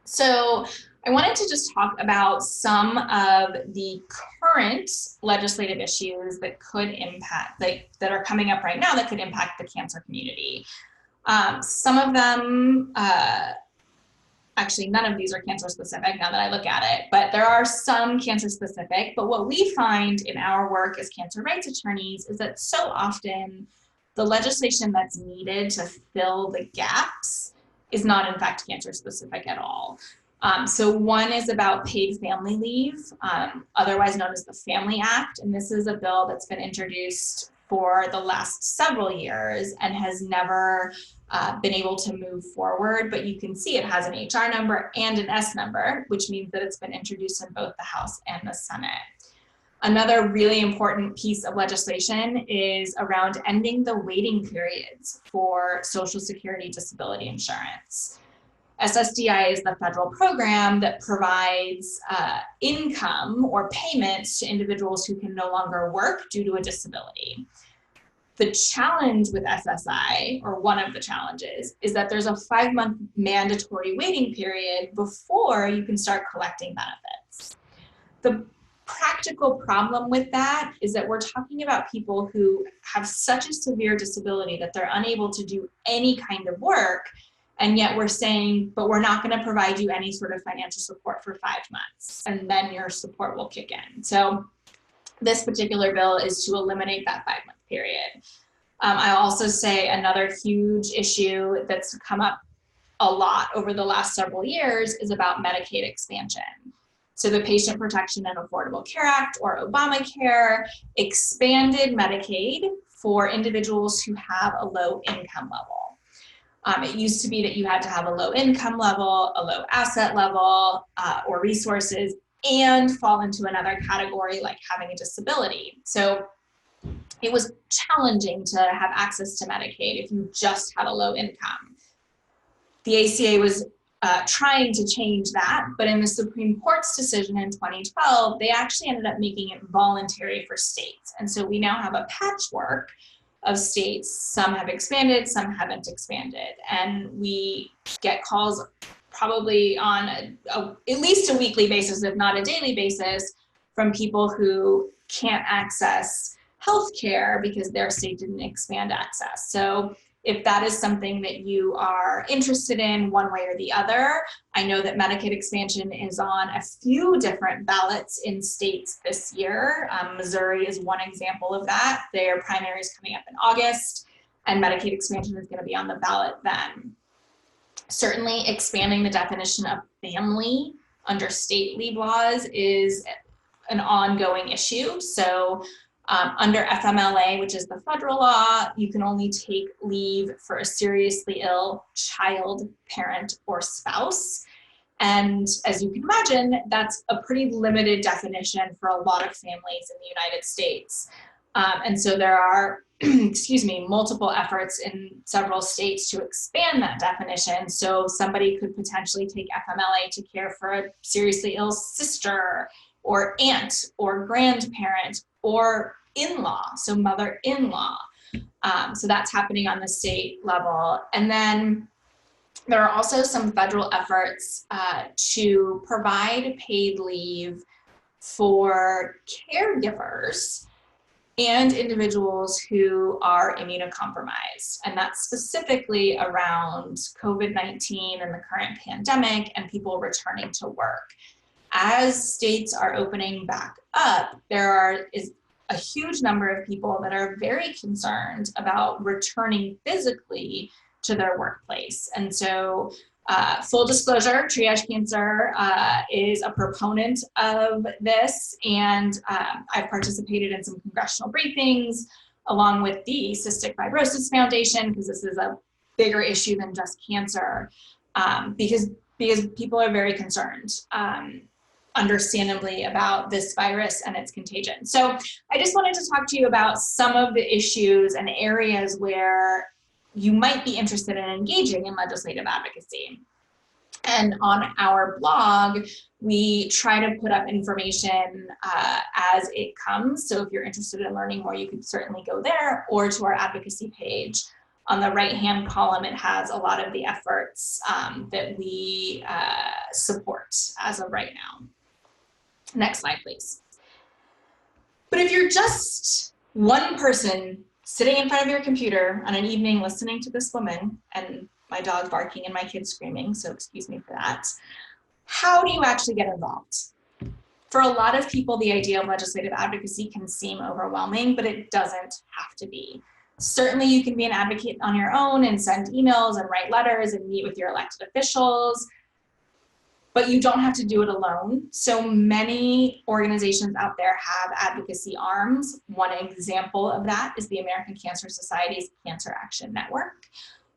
So I wanted to just talk about some of the current legislative issues that could impact, that are coming up right now that could impact the cancer community. Some of them, actually none of these are cancer specific now that I look at it, but there are some cancer specific. But what we find in our work as cancer rights attorneys is that so often the legislation that's needed to fill the gaps is not in fact cancer specific at all. So one is about paid family leave, otherwise known as the Family Act. And this is a bill that's been introduced for the last several years and has never been able to move forward, but you can see it has an HR number and an S number, which means that it's been introduced in both the House and the Senate. Another really important piece of legislation is around ending the waiting periods for Social Security disability insurance. SSDI is the federal program that provides income or payments to individuals who can no longer work due to a disability. The challenge with SSI, or one of the challenges, is that there's a 5-month mandatory waiting period before you can start collecting benefits. The practical problem with that is that we're talking about people who have such a severe disability that they're unable to do any kind of work. And yet we're saying, but we're not going to provide you any sort of financial support for 5 months, and then your support will kick in. So this particular bill is to eliminate that 5-month period. I also say another huge issue that's come up a lot over the last several years is about Medicaid expansion. So the Patient Protection and Affordable Care Act, or Obamacare, expanded Medicaid for individuals who have a low income level. It used to be that you had to have a low income level, a low asset level, or resources, and fall into another category like having a disability. So it was challenging to have access to Medicaid if you just had a low income. The ACA was trying to change that, but in the Supreme Court's decision in 2012, they actually ended up making it voluntary for states. And so we now have a patchwork of states. Some have expanded, some haven't expanded. And we get calls probably on at least a weekly basis, if not a daily basis, from people who can't access healthcare because their state didn't expand access. So if that is something that you are interested in one way or the other, I know that Medicaid expansion is on a few different ballots in states this year. Missouri is one example of that. Their primary is coming up in August, and Medicaid expansion is going to be on the ballot then. Certainly expanding the definition of family under state leave laws is an ongoing issue. So under FMLA, which is the federal law, you can only take leave for a seriously ill child, parent, or spouse. And as you can imagine, that's a pretty limited definition for a lot of families in the United States. And so there are, multiple efforts in several states to expand that definition. So somebody could potentially take FMLA to care for a seriously ill sister, or aunt, or grandparent, or in-law, so mother-in-law. So that's happening on the state level. And then there are also some federal efforts to provide paid leave for caregivers and individuals who are immunocompromised. And that's specifically around COVID-19 and the current pandemic and people returning to work. As states are opening back up, there is a huge number of people that are very concerned about returning physically to their workplace. And so full disclosure, Triage Cancer is a proponent of this, and I've participated in some congressional briefings along with the Cystic Fibrosis Foundation, because this is a bigger issue than just cancer, because people are very concerned, understandably, about this virus and its contagion. So I just wanted to talk to you about some of the issues and areas where you might be interested in engaging in legislative advocacy. And on our blog, we try to put up information as it comes. So if you're interested in learning more, you can certainly go there, or to our advocacy page. On the right-hand column, it has a lot of the efforts that we support as of right now. Next slide, please. But if you're just one person sitting in front of your computer on an evening listening to this woman, and my dog barking and my kids screaming, so excuse me for that, how do you actually get involved? For a lot of people, the idea of legislative advocacy can seem overwhelming, but it doesn't have to be. Certainly, you can be an advocate on your own and send emails and write letters and meet with your elected officials, but you don't have to do it alone. So many organizations out there have advocacy arms. One example of that is the American Cancer Society's Cancer Action Network.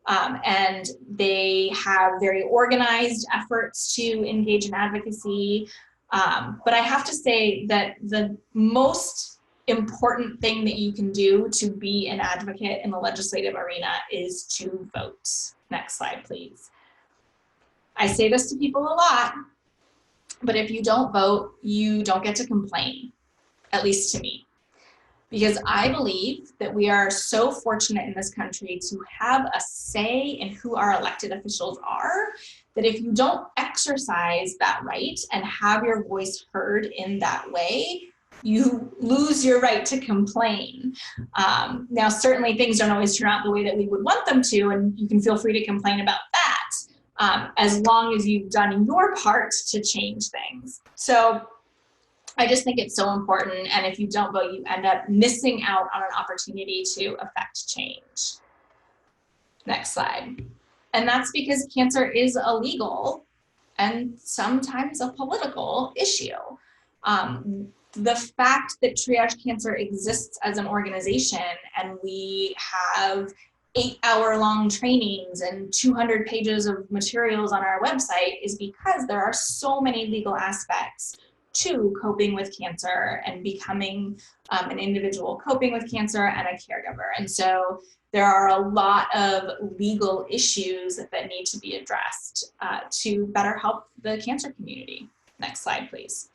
And they have very organized efforts to engage in advocacy. But I have to say that the most important thing that you can do to be an advocate in the legislative arena is to vote. Next slide, please. I say this to people a lot, but if you don't vote, you don't get to complain, at least to me. Because I believe that we are so fortunate in this country to have a say in who our elected officials are, that if you don't exercise that right and have your voice heard in that way, you lose your right to complain. Now, certainly things don't always turn out the way that we would want them to, and you can feel free to complain about that, as long as you've done your part to change things. So I just think it's so important, and if you don't vote, you end up missing out on an opportunity to affect change. Next slide. And that's because cancer is a legal and sometimes a political issue. The fact that Triage Cancer exists as an organization and we have 8-hour-long trainings and 200 pages of materials on our website is because there are so many legal aspects to coping with cancer and becoming an individual coping with cancer and a caregiver. And so there are a lot of legal issues that need to be addressed to better help the cancer community. Next slide, please.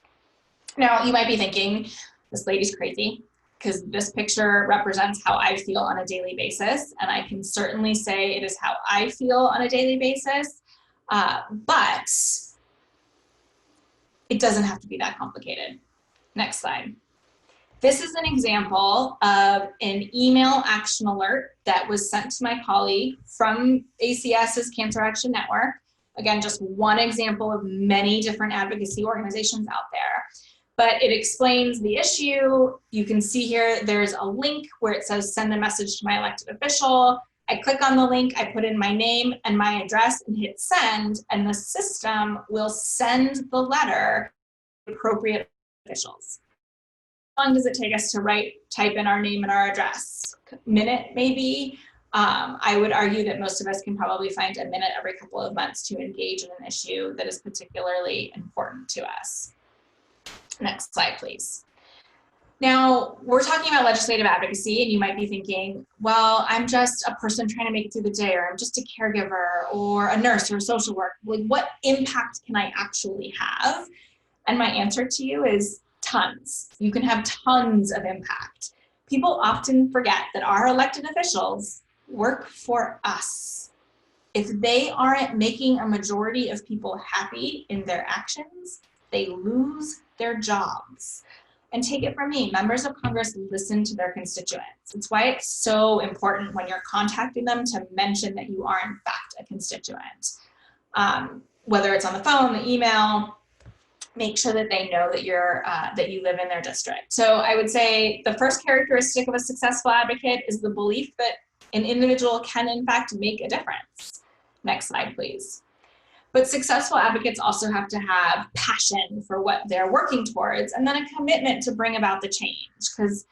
Now, you might be thinking, this lady's crazy, because this picture represents how I feel on a daily basis, and I can certainly say it is how I feel on a daily basis, but it doesn't have to be that complicated. Next slide. This is an example of an email action alert that was sent to my colleague from ACS's Cancer Action Network. Again, just one example of many different advocacy organizations out there. But it explains the issue. You can see here, there's a link where it says send a message to my elected official. I click on the link, I put in my name and my address and hit send, and the system will send the letter to appropriate officials. How long does it take us to type in our name and our address? Minute, maybe? I would argue that most of us can probably find a minute every couple of months to engage in an issue that is particularly important to us. Next slide, please. Now, we're talking about legislative advocacy, and you might be thinking, well, I'm just a person trying to make it through the day, or I'm just a caregiver, or a nurse, or a social worker. Like, what impact can I actually have? And my answer to you is tons. You can have tons of impact. People often forget that our elected officials work for us. If they aren't making a majority of people happy in their actions, they lose their jobs. And take it from me, members of Congress listen to their constituents. It's why it's so important when you're contacting them to mention that you are in fact a constituent. Whether it's on the phone, the email, make sure that they know that that you live in their district. So I would say the first characteristic of a successful advocate is the belief that an individual can in fact make a difference. Next slide, please. But successful advocates also have to have passion for what they're working towards, and then a commitment to bring about the change, because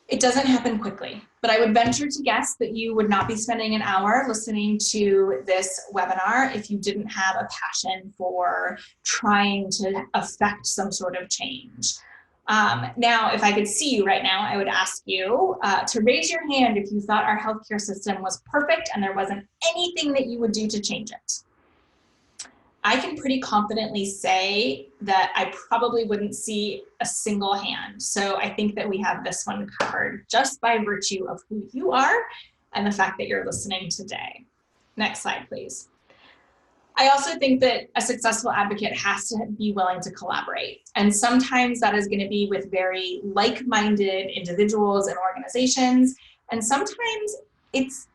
it doesn't happen quickly. But I would venture to guess that you would not be spending an hour listening to this webinar if you didn't have a passion for trying to affect some sort of change. Now, if I could see you right now, I would ask you to raise your hand if you thought our healthcare system was perfect and there wasn't anything that you would do to change it. I can pretty confidently say that I probably wouldn't see a single hand. So I think that we have this one covered just by virtue of who you are and the fact that you're listening today. Next slide, please. I also think that a successful advocate has to be willing to collaborate. And sometimes that is going to be with very like-minded individuals and organizations. And sometimes it's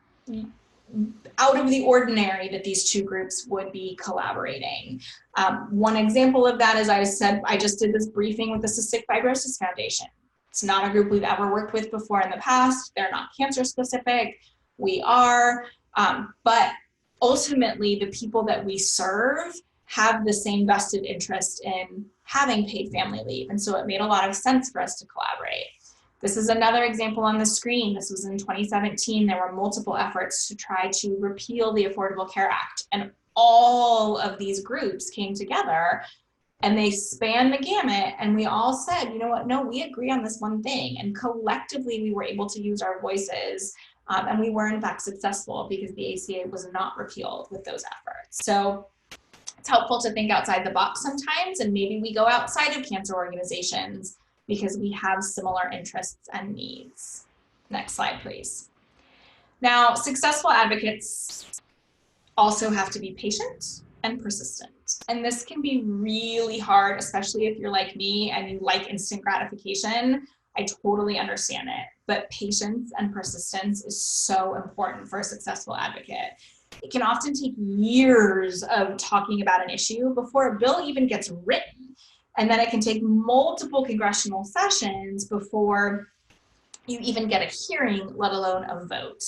out of the ordinary that these two groups would be collaborating. One example of that is I just did this briefing with the Cystic Fibrosis Foundation. It's not a group we've ever worked with before in the past. They're not cancer specific. We are, but ultimately the people that we serve have the same vested interest in having paid family leave. And so it made a lot of sense for us to collaborate. This is another example on the screen. This was in 2017. There were multiple efforts to try to repeal the Affordable Care Act. And all of these groups came together and they spanned the gamut. And we all said, you know what, no, we agree on this one thing. And collectively, we were able to use our voices. And we were in fact successful because the ACA was not repealed with those efforts. So it's helpful to think outside the box sometimes. And maybe we go outside of cancer organizations because we have similar interests and needs. Next slide, please. Now, successful advocates also have to be patient and persistent. And this can be really hard, especially if you're like me and you like instant gratification. I totally understand it, but patience and persistence is so important for a successful advocate. It can often take years of talking about an issue before a bill even gets written. And then it can take multiple congressional sessions before you even get a hearing, let alone a vote.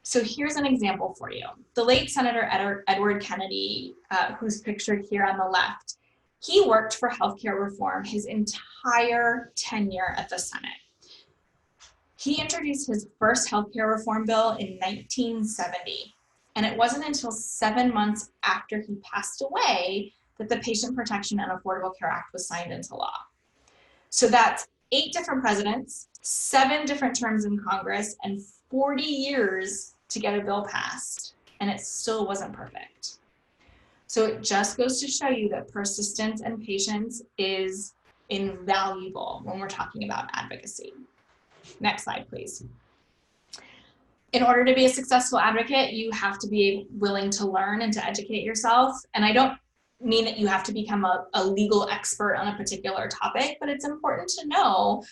So here's an example for you. The late Senator Edward Kennedy, who's pictured here on the left, he worked for healthcare reform his entire tenure at the Senate. He introduced his first healthcare reform bill in 1970, and it wasn't until 7 months after he passed away that the Patient Protection and Affordable Care Act was signed into law. So that's 8 different presidents, 7 different terms in Congress, and 40 years to get a bill passed, and it still wasn't perfect. So it just goes to show you that persistence and patience is invaluable when we're talking about advocacy. Next slide, please. In order to be a successful advocate, you have to be willing to learn and to educate yourself. And I don't mean that you have to become a legal expert on a particular topic, but it's important to know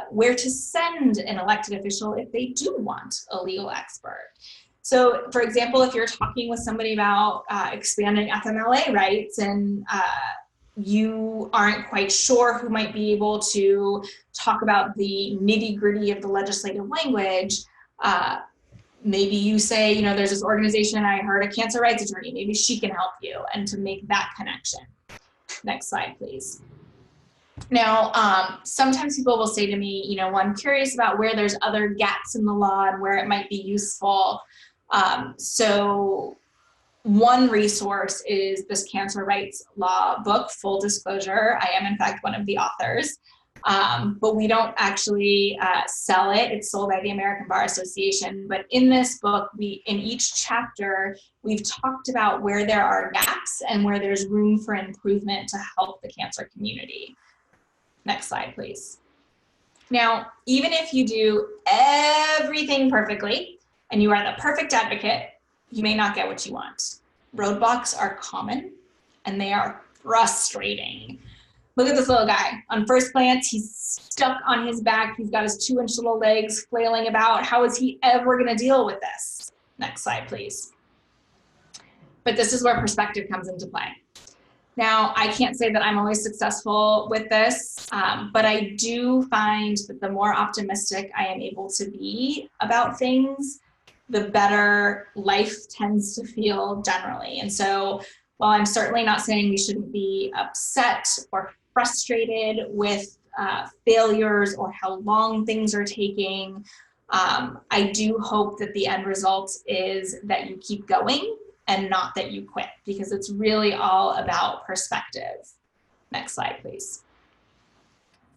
where to send an elected official if they do want a legal expert. So, for example, if you're talking with somebody about expanding FMLA rights and you aren't quite sure who might be able to talk about the nitty-gritty of the legislative language, maybe you say, you know, there's this organization, I heard a cancer rights attorney, maybe she can help you, and to make that connection. Next slide, please. Now, sometimes people will say to me, you know, well, I'm curious about where there's other gaps in the law and where it might be useful. So one resource is this cancer rights law book, full disclosure. I am in fact one of the authors, but we don't actually sell it. It's sold by the American Bar Association. But in this book, in each chapter, we've talked about where there are gaps and where there's room for improvement to help the cancer community. Next slide, please. Now, even if you do everything perfectly and you are the perfect advocate, you may not get what you want. Roadblocks are common and they are frustrating. Look at this little guy. On first glance, he's stuck on his back. He's got his 2-inch little legs flailing about. How is he ever going to deal with this? Next slide, please. But this is where perspective comes into play. Now, I can't say that I'm always successful with this, but I do find that the more optimistic I am able to be about things, the better life tends to feel generally. And so while I'm certainly not saying we shouldn't be upset or frustrated with failures or how long things are taking, I do hope that the end result is that you keep going and not that you quit, because it's really all about perspective. Next slide, please.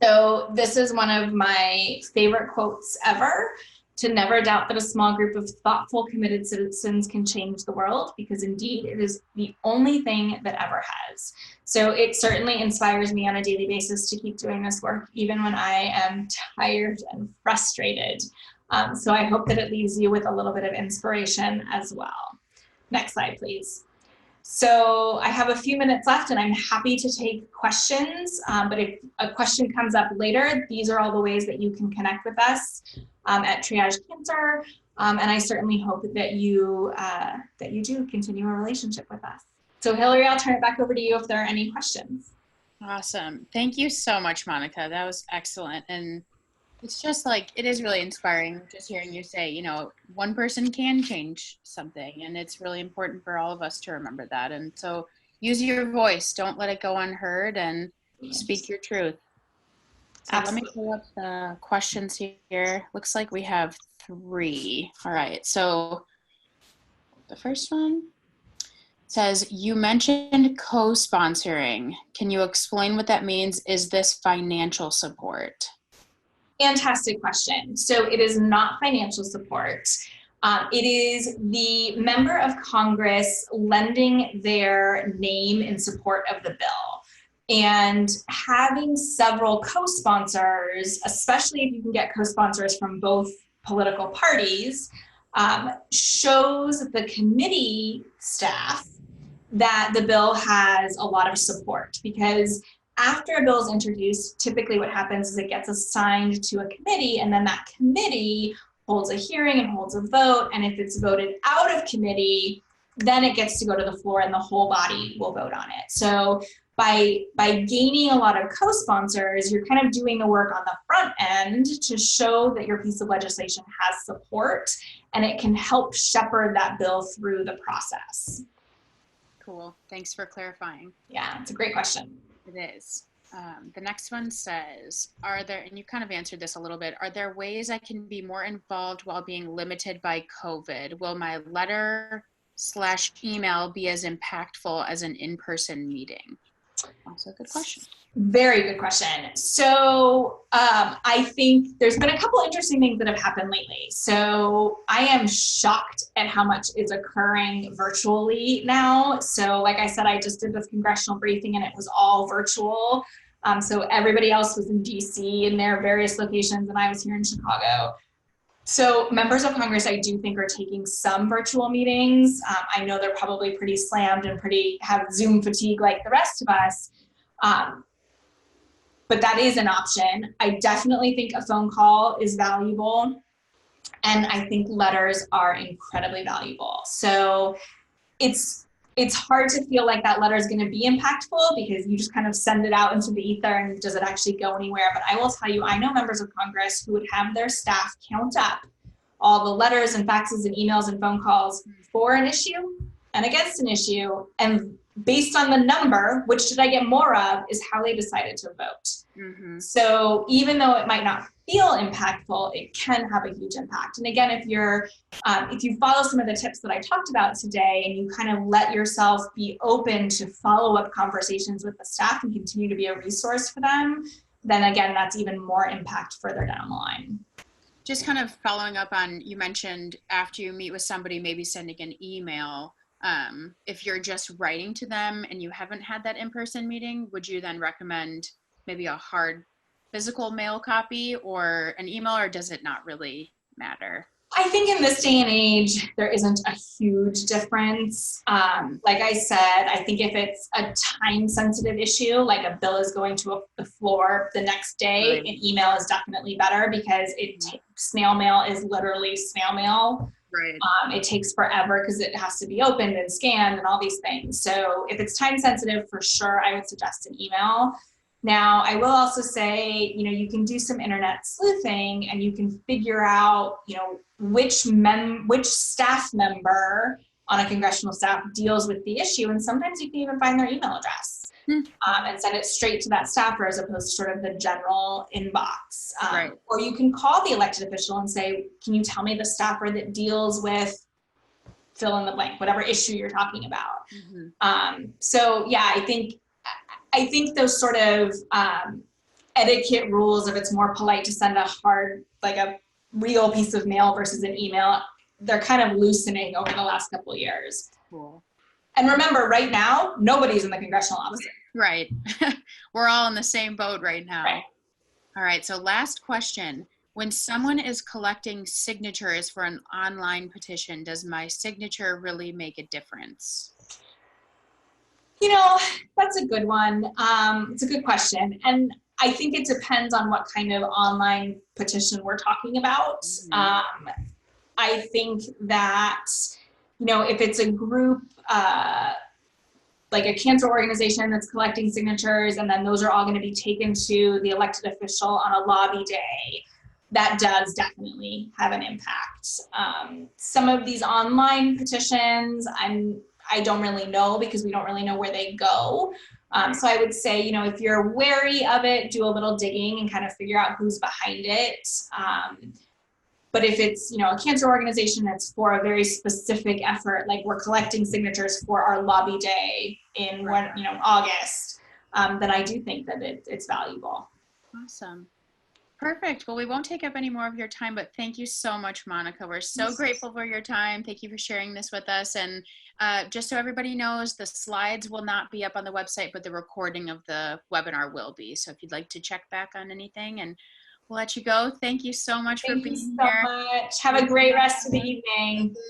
So this is one of my favorite quotes ever: to never doubt that a small group of thoughtful, committed citizens can change the world, because indeed it is the only thing that ever has. So it certainly inspires me on a daily basis to keep doing this work, even when I am tired and frustrated. So I hope that it leaves you with a little bit of inspiration as well. Next slide, please. So I have a few minutes left and I'm happy to take questions, but if a question comes up later, these are all the ways that you can connect with us at Triage Cancer, and I certainly hope that you do continue a relationship with us. So Hillary, I'll turn it back over to you if there are any questions. Awesome. Thank you so much, Monica. That was excellent. And it's just like, it is really inspiring just hearing you say, you know, one person can change something, and it's really important for all of us to remember that. And so use your voice, don't let it go unheard, and speak your truth. So Absolutely. Let me pull up the questions here. Looks like we have 3. All right, so the first one says, you mentioned co-sponsoring. Can you explain what that means? Is this financial support? Fantastic question. So it is not financial support. It is the member of Congress lending their name in support of the bill. And having several co-sponsors, especially if you can get co-sponsors from both political parties, shows the committee staff that the bill has a lot of support, because after a bill is introduced, typically what happens is it gets assigned to a committee, and then that committee holds a hearing and holds a vote, and if it's voted out of committee, then it gets to go to the floor and the whole body will vote on it. So by gaining a lot of co-sponsors, you're kind of doing the work on the front end to show that your piece of legislation has support, and it can help shepherd that bill through the process. Cool. Thanks for clarifying. Yeah, it's a great question. It is. The next one says, are there, and you kind of answered this a little bit, are there ways I can be more involved while being limited by COVID? Will my letter/email be as impactful as an in-person meeting? Also a good question. Very good question. So I think there's been a couple interesting things that have happened lately. So I am shocked at how much is occurring virtually now. So like I said, I just did this congressional briefing and it was all virtual. So everybody else was in DC in their various locations and I was here in Chicago. So members of Congress, I do think, are taking some virtual meetings. I know they're probably pretty slammed and have Zoom fatigue like the rest of us. But that is an option. I definitely think a phone call is valuable. And I think letters are incredibly valuable. So it's hard to feel like that letter is going to be impactful because you just kind of send it out into the ether and does it actually go anywhere? But I will tell you, I know members of Congress who would have their staff count up all the letters and faxes and emails and phone calls for an issue and against an issue. And based on the number, which should I get more of, is how they decided to vote. Mm-hmm. So even though it might not feel impactful, it can have a huge impact. And again, if you follow some of the tips that I talked about today and you kind of let yourself be open to follow-up conversations with the staff and continue to be a resource for them, then again, that's even more impact further down the line. Just kind of following up on, you mentioned after you meet with somebody, maybe sending an email. If you're just writing to them and you haven't had that in-person meeting, would you then recommend maybe a hard physical mail copy or an email, or does it not really matter? I think in this day and age, there isn't a huge difference. Like I said, I think if it's a time-sensitive issue, like a bill is going to the floor the next day, right, an email is definitely better because snail mail is literally snail mail. Right. It takes forever because it has to be opened and scanned and all these things. So if it's time sensitive, for sure, I would suggest an email. Now, I will also say, you can do some internet sleuthing and you can figure out, which staff member on a congressional staff deals with the issue. And sometimes you can even find their email address and send it straight to that staffer as opposed to sort of the general inbox. Right. Or you can call the elected official and say, can you tell me the staffer that deals with fill in the blank, whatever issue you're talking about. Mm-hmm. So yeah, I think those sort of etiquette rules, if it's more polite to send a real piece of mail versus an email, they're kind of loosening over the last couple of years. Cool. And remember, right now, nobody's in the congressional office. Right. We're all in the same boat right now. Right. All right. So last question. When someone is collecting signatures for an online petition, does my signature really make a difference? That's a good one. It's a good question. And I think it depends on what kind of online petition we're talking about. Mm-hmm. I think that, if it's a group, like a cancer organization that's collecting signatures, and then those are all going to be taken to the elected official on a lobby day, that does definitely have an impact. Some of these online petitions, I don't really know because we don't really know where they go. So I would say, if you're wary of it, do a little digging and kind of figure out who's behind it. But if it's, a cancer organization that's for a very specific effort, like we're collecting signatures for our lobby day in August, then I do think that it's valuable. Awesome. Perfect. Well, we won't take up any more of your time, but thank you so much, Monica. We're so grateful for your time. Thank you for sharing this with us. And just so everybody knows, the slides will not be up on the website, but the recording of the webinar will be. So if you'd like to check back on anything, and We'll let you go. Thank you so much for Thank you being so here. much. Have a great rest of the evening. You're